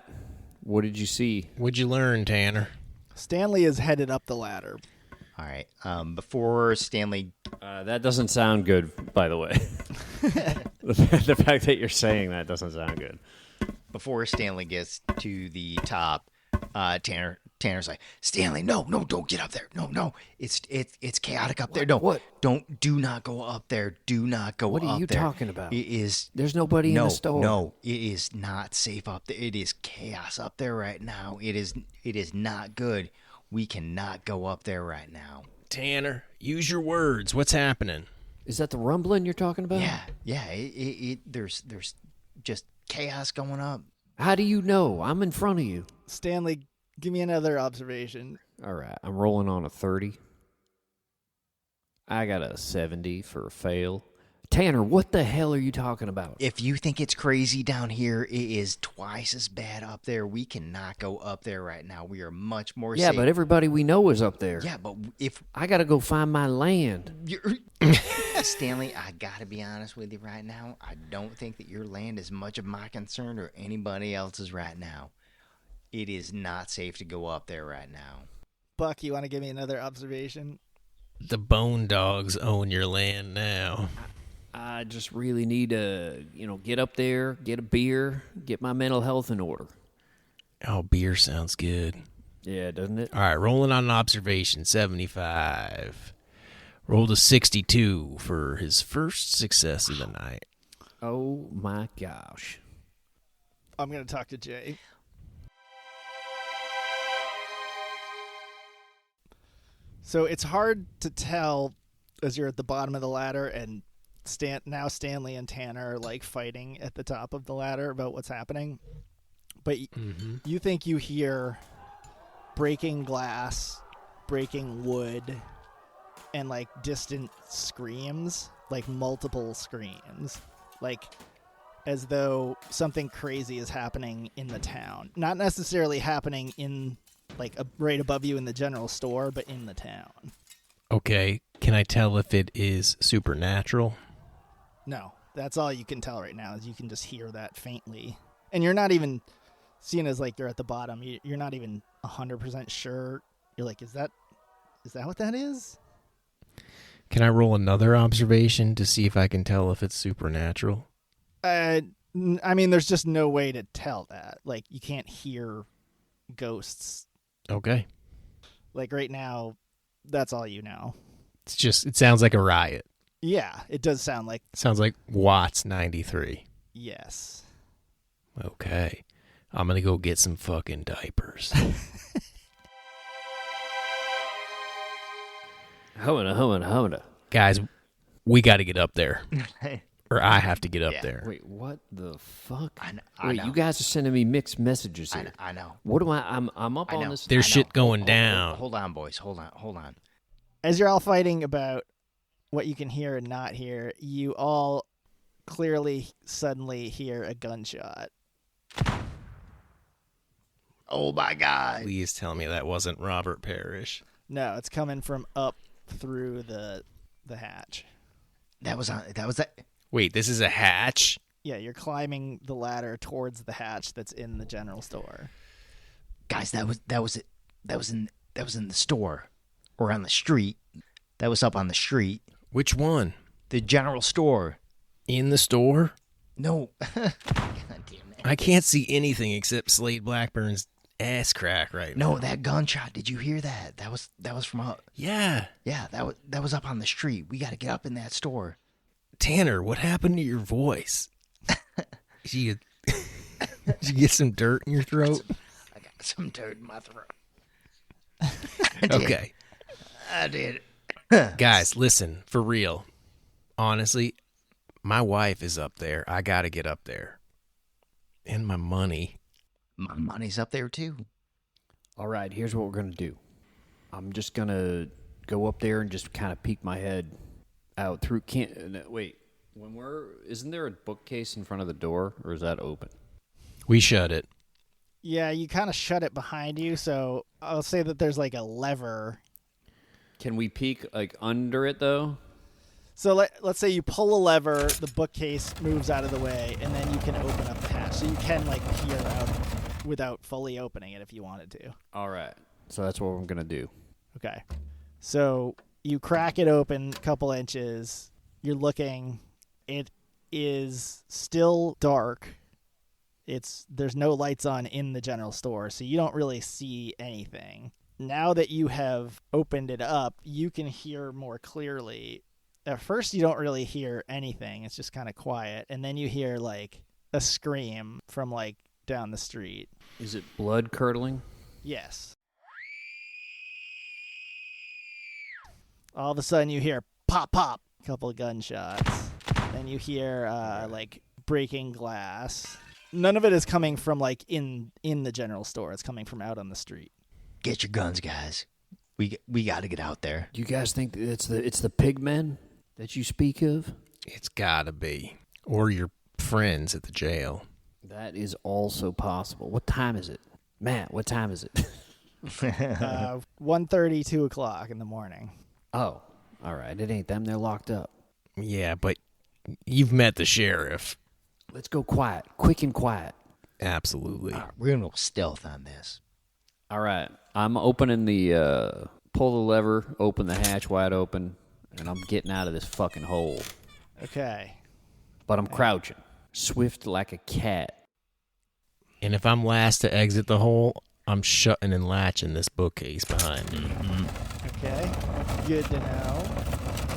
What did you see? What'd you learn, Tanner? Stanley is headed up the ladder. All right. Before Stanley... That doesn't sound good, by the way. The fact that you're saying that doesn't sound good. Before Stanley gets to the top, Tanner's like, Stanley, no, don't get up there. No, it's chaotic up there. No, what? Do not go up there. Do not go up there. What are you talking about? It is. There's nobody in the store. No, it is not safe up there. It is chaos up there right now. It is not good. We cannot go up there right now. Tanner, use your words. What's happening? Is that the rumbling you're talking about? Yeah. There's just chaos going up. How do you know? I'm in front of you. Stanley, give me another observation. All right, I'm rolling on a 30. I got a 70 for a fail. Tanner, what the hell are you talking about? If you think it's crazy down here, it is twice as bad up there. We cannot go up there right now. We are much more Yeah, safe. but everybody we know is up there. Yeah, but if I got to go find my land. Stanley, I gotta be honest with you right now. I don't think that your land is much of my concern or anybody else's right now. It is not safe to go up there right now. Buck, you want to give me another observation? The Bone Dogs own your land now. I just really need to, get up there, get a beer, get my mental health in order. Oh, beer sounds good. Yeah, doesn't it? All right, rolling on an observation, 75. Rolled a 62 for his first success of the night. Oh, my gosh. I'm going to talk to Jay. So it's hard to tell as you're at the bottom of the ladder and now Stanley and Tanner are fighting at the top of the ladder about what's happening. But you think you hear breaking glass, breaking wood, and distant screams, multiple screams, as though something crazy is happening in the town. Not necessarily happening in right above you in the general store, but in the town. Okay, can I tell if it is supernatural? No, that's all you can tell right now is you can just hear that faintly. And you're not even, seeing as you're at the bottom, you're not even 100% sure. You're is that what that is? Can I roll another observation to see if I can tell if it's supernatural? I mean, there's just no way to tell that. Like, you can't hear ghosts. Okay. Like, right now, that's all you know. It sounds like a riot. Yeah, it does sound like... Sounds like Watts 93. Yes. Okay. I'm going to go get some fucking diapers. Humana. Guys, we got to get up there. Or I have to get up Yeah. there. Wait, what the fuck? I Wait, know. you guys are sending me mixed messages here. I know. What do I'm up I on know. this. There's I know. shit going Hold- down. Hold on, boys. Hold on. As you're all fighting about what you can hear and not hear, you all clearly suddenly hear a gunshot. Oh my God. Please tell me that wasn't Robert Parrish. No, it's coming from up through the hatch. That was that. Wait, this is a hatch? Yeah, you're climbing the ladder towards the hatch that's in the general store. Guys, that was it. That was in the store or on the street. That was up on the street. Which one? The general store. In the store? No. God damn it. I can't see anything except Slade Blackburn's ass crack right now. No, that gunshot. Did you hear that? That was from up. Yeah. Yeah, that was up on the street. We got to get up in that store. Tanner, what happened to your voice? Did you get some dirt in your throat? I got some dirt in my throat. Okay. I did. Guys, listen, for real. Honestly, my wife is up there. I got to get up there. And my money. My money's up there too. All right, here's what we're gonna do. I'm just gonna go up there and just kind of peek my head out through. Wait. Isn't there a bookcase in front of the door, or is that open? We shut it. Yeah, you kind of shut it behind you, so I'll say that there's like a lever. Can we peek like under it though? So let's say you pull a lever, the bookcase moves out of the way, and then you can open up the hatch. So you can like peer out without fully opening it if you wanted to. All right, so that's what I'm gonna do. Okay. So you crack it open a couple inches. You're looking. It is still dark. There's no lights on in the general store, so you don't really see anything. Now that you have opened it up, you can hear more clearly. At first, you don't really hear anything. It's just kind of quiet. And then you hear, like, a scream from, like, down the street. Is it blood curdling? Yes. All of a sudden, you hear pop, pop, a couple of gunshots. Then you hear, like, breaking glass. None of it is coming from, like, in the general store. It's coming from out on the street. Get your guns, guys. We got to get out there. Do you guys think that it's the pigmen that you speak of? It's gotta be. Or your friends at the jail. That is also possible. What time is it? Matt, what time is it? 1:30, 2 o'clock in the morning. Oh, all right. It ain't them. They're locked up. Yeah, but you've met the sheriff. Let's go quiet. Quick and quiet. Absolutely. We're going to go stealth on this. All right. I'm opening pull the lever, open the hatch wide open, and I'm getting out of this fucking hole. Okay. But I'm crouching, swift like a cat. And if I'm last to exit the hole, I'm shutting and latching this bookcase behind me. Okay. Good to know.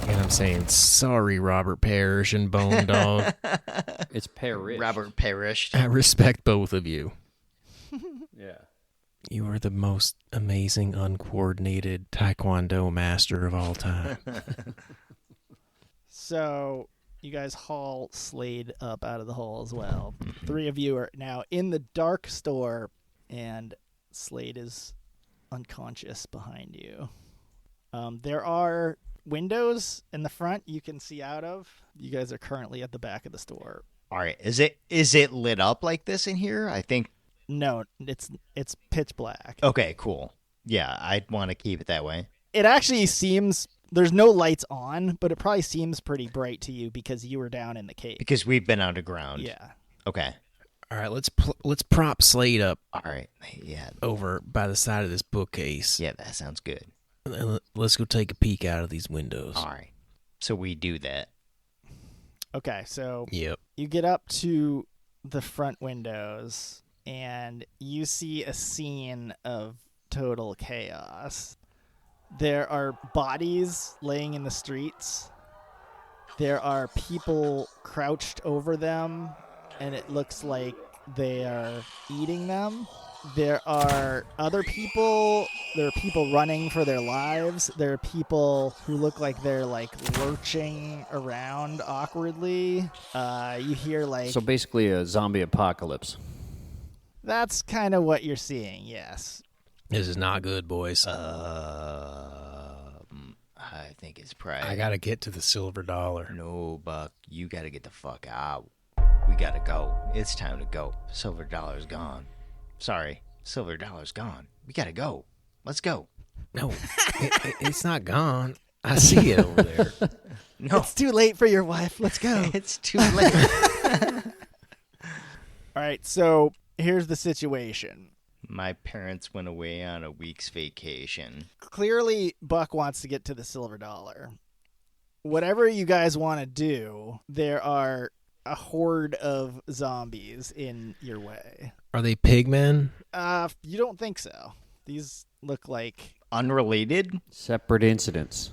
And I'm saying, sorry, Robert Parrish and Bone Dog. It's Parrish. Robert Parrish. I respect both of you. Yeah. You are the most amazing, uncoordinated Taekwondo master of all time. So you guys haul Slade up out of the hole as well. 3 of you are now in the dark store, and Slade is unconscious behind you. There are windows in the front you can see out of. You guys are currently at the back of the store. All right. Is it lit up like this in here? I think. No, it's pitch black. Okay, cool. Yeah, I'd want to keep it that way. It actually seems there's no lights on, but it probably seems pretty bright to you because you were down in the cave. Because we've been underground. Yeah. Okay. All right, let's prop Slade up All right. Yeah. over by the side of this bookcase. Yeah, that sounds good. And let's go take a peek out of these windows. All right. So we do that. Okay, so Yep. you get up to the front windows and you see a scene of total chaos. There are bodies laying in the streets. There are people crouched over them, and it looks like they are eating them. There are other people. There are people running for their lives. There are people who look like they're like lurching around awkwardly. You hear like So basically a zombie apocalypse. that's kind of what you're seeing. Yes. This is not good, boys. I think it's probably... I gotta get to the silver dollar. No, Buck, you gotta get the fuck out. We gotta go. It's time to go. Silver dollar's gone. Sorry, silver dollar's gone. We gotta go. Let's go. No, it's not gone. I see it over there. No, It's too late for your wife. Let's go. it's too late. All right, so here's the situation. My parents went away on a week's vacation. Clearly, Buck wants to get to the silver dollar. Whatever you guys want to do, there are a horde of zombies in your way. Are they pigmen? You don't think so. These look like... Unrelated? Separate incidents.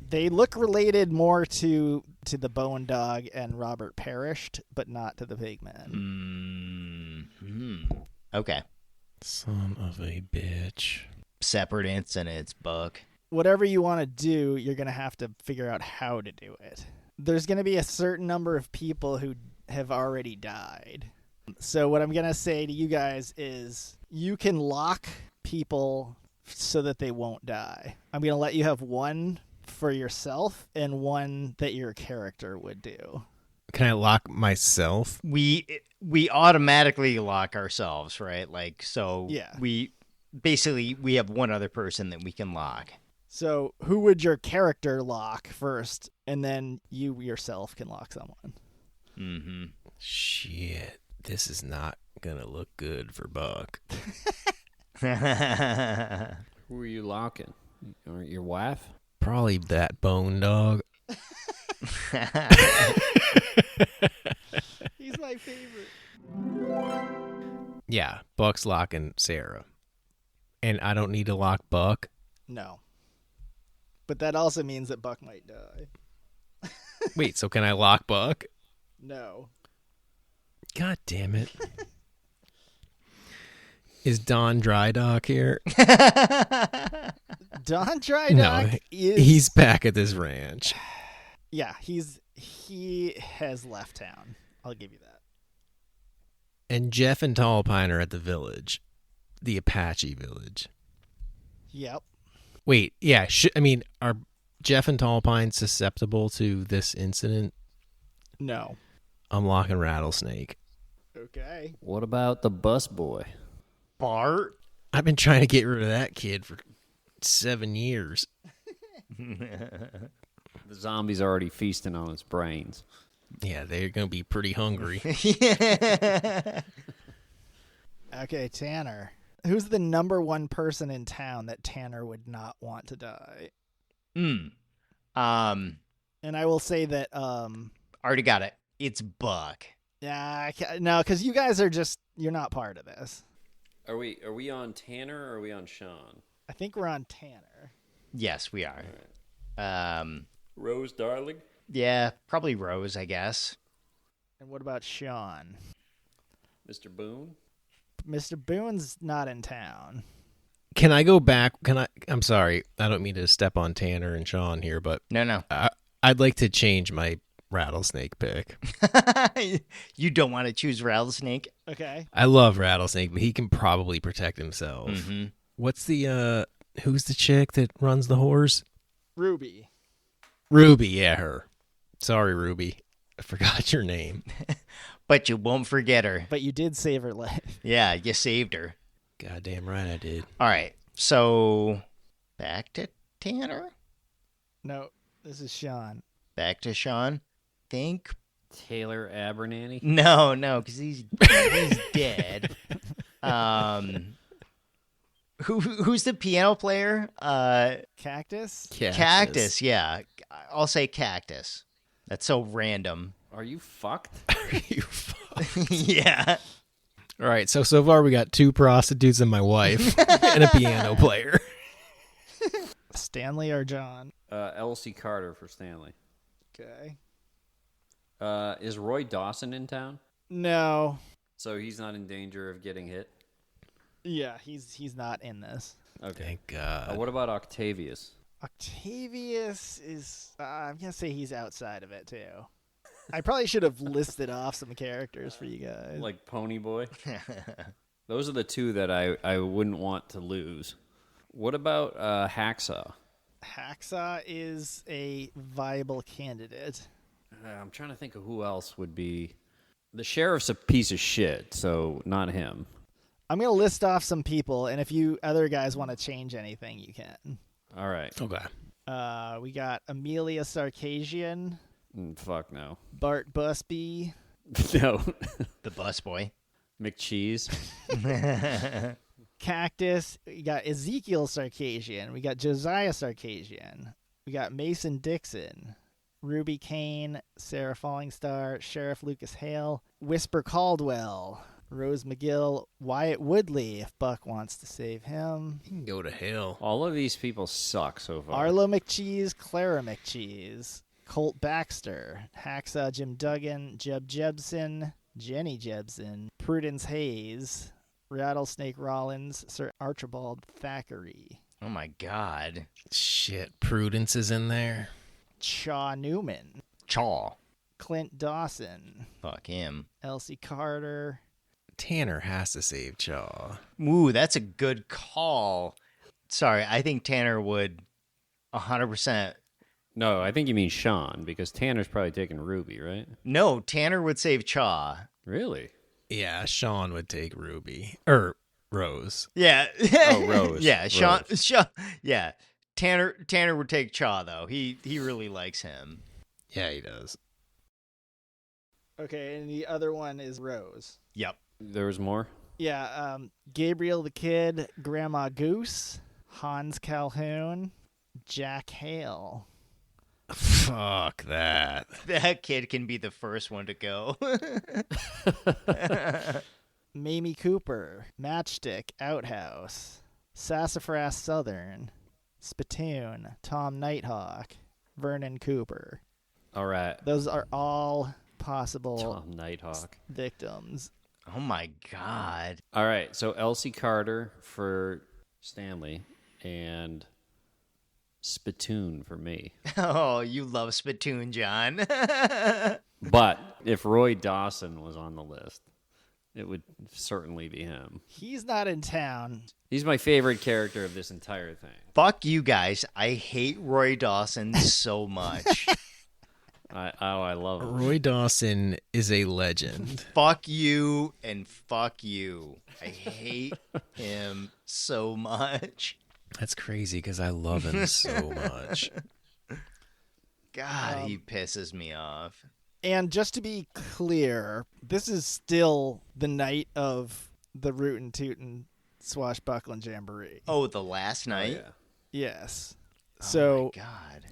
They look related more to the Bone Dog and Robert Perished, but not to the Pigmen. Okay. Son of a bitch. Separate incidents, Buck. Whatever you want to do, you're going to have to figure out how to do it. There's going to be a certain number of people who have already died. So what I'm going to say to you guys is you can lock people so that they won't die. I'm going to let you have one for yourself and one that your character would do. Can I lock myself? We automatically lock ourselves, right? Like, so Yeah. we have one other person that we can lock. So who would your character lock first, and then you yourself can lock someone? Mm-hmm. Shit. This is not gonna look good for Buck. Who are you locking? Your wife? Probably that bone dog. He's my favorite. Yeah, Buck's locking Sarah. And I don't need to lock Buck. No. But that also means that Buck might die. Wait, so can I lock Buck? No. God damn it. Is Don Drydock here? Don Drydock No, is... he's back at this ranch. Yeah, he has left town. I'll give you that. And Jeff and Tall Pine are at the village. The Apache village. Yep. Wait, yeah, are Jeff and Tall Pine susceptible to this incident? No. I'm locking Rattlesnake. Okay. What about the bus boy? Bart? I've been trying to get rid of that kid for 7 years. The zombie's already feasting on his brains. Yeah, they're going to be pretty hungry. Okay, Tanner. Who's the number one person in town that Tanner would not want to die? And I will say that, Already got it. It's Buck. yeah, no, because you guys are you're not part of this. Are we on Tanner or are we on Sean? I think we're on Tanner. Yes, we are. Rose, darling? Yeah, probably Rose, I guess. And what about Sean? Mr. Boone? Mr. Boone's not in town. Can I go back? I'm sorry. I don't mean to step on Tanner and Sean here, but No. I'd like to change my Rattlesnake pick. You don't want to choose Rattlesnake? Okay. I love Rattlesnake, but he can probably protect himself. Mm-hmm. What's who's the chick that runs the horse? Ruby. Ruby, yeah, her. Sorry, Ruby. I forgot your name. But you won't forget her. But you did save her life. Yeah, you saved her. Goddamn right I did. All right, so back to Tanner? No, this is Sean. Back to Sean? Think? Taylor Abernathy? No, because he's dead. Who's the piano player? Cactus? Cactus. Yeah, I'll say Cactus. That's so random. Are you fucked? You fuck. Yeah. All right, so far we got 2 prostitutes and my wife and a piano player. Stanley or John? Elsie Carter for Stanley. Okay. Is Roy Dawson in town? No. So he's not in danger of getting hit? Yeah, he's not in this. Okay. Thank God. What about Octavius? Octavius is... I'm going to say he's outside of it, too. I probably should have listed off some characters for you guys. Like Pony Boy? Those are the 2 that I wouldn't want to lose. What about Hacksaw? Hacksaw is a viable candidate. I'm trying to think of who else would be... The sheriff's a piece of shit, so not him. I'm going to list off some people, and if you other guys want to change anything, you can. All right. Okay. We got Amelia Sarkisian, Fuck no. Bart Busby, No. The busboy. McCheese. Cactus. We got Ezekiel Sarkisian. We got Josiah Sarkisian. We got Mason Dixon, Ruby Kane, Sarah Fallingstar, Sheriff Lucas Hale, Whisper Caldwell, Rose McGill, Wyatt Woodley if Buck wants to save him, You can go to hell. All of these people suck so far. Arlo McCheese, Clara McCheese, Colt Baxter, Hacksaw Jim Duggan, Jeb Jebson, Jenny Jebson, Prudence Hayes, Rattlesnake Rollins, Sir Archibald Thackeray, Oh my God. Shit, Prudence is in there. Chaw Newman, Chaw. Clint Dawson, Fuck him. Elsie Carter. Tanner has to save Chaw. Ooh, that's a good call. Sorry, I think Tanner would 100%. No, I think you mean Sean, because Tanner's probably taking Ruby, right? No, Tanner would save Chaw. Really? Yeah, Sean would take Ruby. Or Rose. Yeah. Oh, Rose. Yeah, Sean. Rose. Yeah. Tanner would take Chaw though. He really likes him. Yeah, he does. Okay, and the other one is Rose. Yep. There was more? Yeah, Gabriel the Kid, Grandma Goose, Hans Calhoun, Jack Hale. Fuck that. That kid can be the first one to go. Mamie Cooper, Matchstick, Outhouse, Sassafras Southern, Spittoon, Tom Nighthawk, Vernon Cooper. All right. Those are all possible Tom Nighthawk. victims. Oh my God. All right, so Elsie Carter for Stanley and Spittoon for me. Oh, you love Spittoon, John. But if Roy Dawson was on the list, it would certainly be him. He's not in town. He's my favorite character of this entire thing. Fuck you guys. I hate Roy Dawson so much. I love him. Roy Dawson is a legend. Fuck you and fuck you. I hate him so much. That's crazy because I love him so much. God, he pisses me off. And just to be clear, this is still the night of the Rootin' Tootin' Swashbuckling Jamboree. Oh, the last night? Yeah. Yes. Oh So, my God.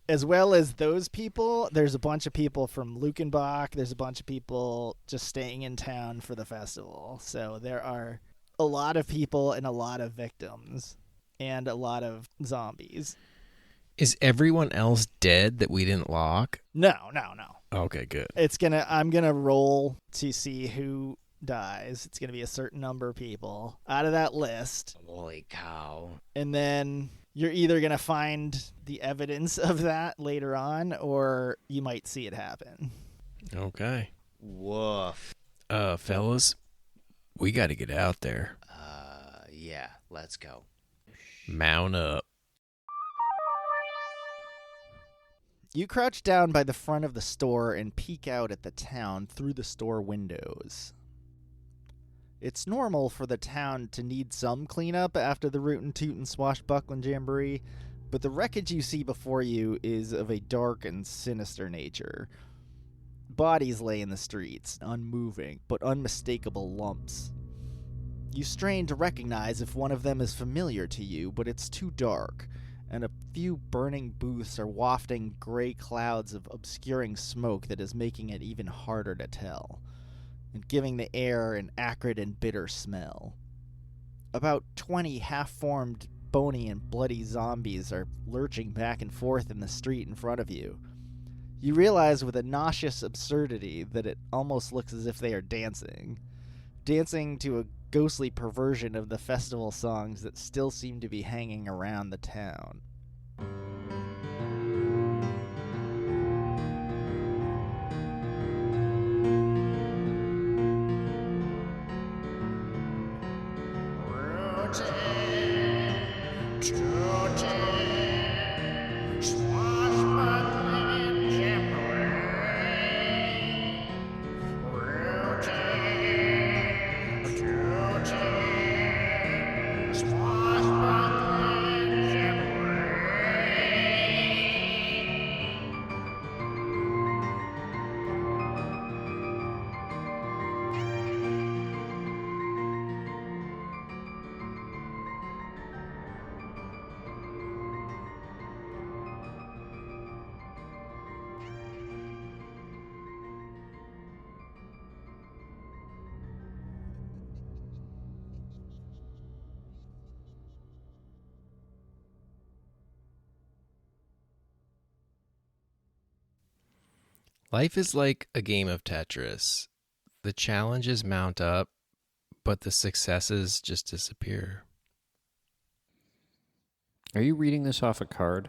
as well as those people, there's a bunch of people from Lukenbach. There's a bunch of people just staying in town for the festival. So there are a lot of people and a lot of victims and a lot of zombies. Is everyone else dead that we didn't lock? No. Okay, good. I'm gonna roll to see who dies. It's gonna be a certain number of people out of that list, Holy cow. and then you're either gonna find the evidence of that later on, or you might see it happen. Okay. Woof. Fellas, we got to get out there. Yeah, let's go. Mount up. You crouch down by the front of the store and peek out at the town through the store windows. It's normal for the town to need some cleanup after the Rootin' Tootin' Swashbuckling Jamboree, but the wreckage you see before you is of a dark and sinister nature. Bodies lay in the streets, unmoving, but unmistakable lumps. You strain to recognize if one of them is familiar to you, but it's too dark, and a few burning booths are wafting gray clouds of obscuring smoke that is making it even harder to tell, and giving the air an acrid and bitter smell. About 20 half-formed, bony and bloody zombies are lurching back and forth in the street in front of you. You realize with a nauseous absurdity that it almost looks as if they are dancing to a ghostly perversion of the festival songs that still seem to be hanging around the town. Life is like a game of Tetris. The challenges mount up, but the successes just disappear. Are you reading this off a card?